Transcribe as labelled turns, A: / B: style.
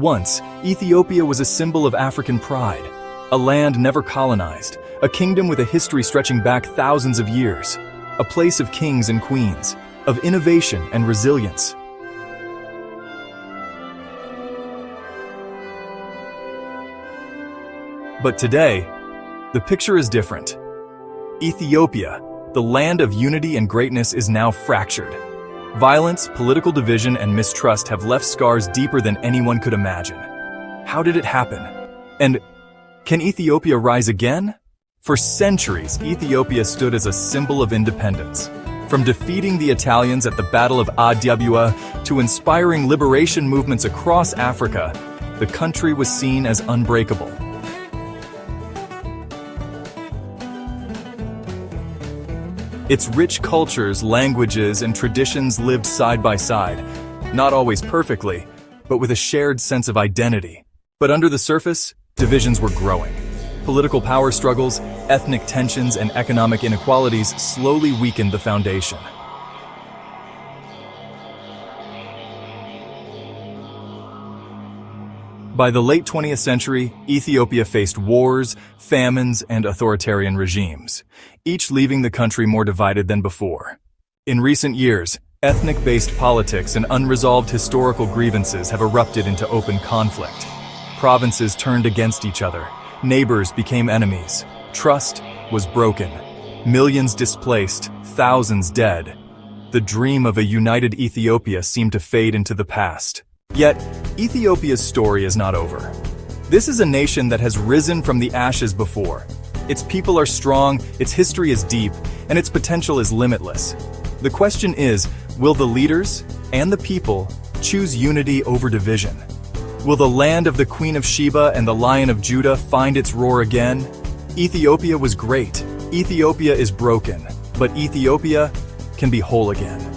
A: Once, Ethiopia was a symbol of African pride, a land never colonized, a kingdom with a history stretching back thousands of years, a place of kings and queens, of innovation and resilience. But today, the picture is different. Ethiopia, the land of unity and greatness, is now fractured. Violence, political division, and mistrust have left scars deeper than anyone could imagine. How did it happen? And can Ethiopia rise again? For centuries, Ethiopia stood as a symbol of independence. From defeating the Italians at the Battle of Adwa to inspiring liberation movements across Africa, the country was seen as unbreakable. Its rich cultures, languages, and traditions lived side by side, not always perfectly, but with a shared sense of identity. But under the surface, divisions were growing. Political power struggles, ethnic tensions, and economic inequalities slowly weakened the foundation. By the late 20th century, Ethiopia faced wars, famines, and authoritarian regimes, each leaving the country more divided than before. In recent years, ethnic-based politics and unresolved historical grievances have erupted into open conflict. Provinces turned against each other, neighbors became enemies, trust was broken, millions displaced, thousands dead. The dream of a united Ethiopia seemed to fade into the past. Yet, Ethiopia's story is not over. This is a nation that has risen from the ashes before. Its people are strong, its history is deep, and its potential is limitless. The question is, will the leaders and the people choose unity over division? Will the land of the Queen of Sheba and the Lion of Judah find its roar again? Ethiopia was great. Ethiopia is broken, but Ethiopia can be whole again.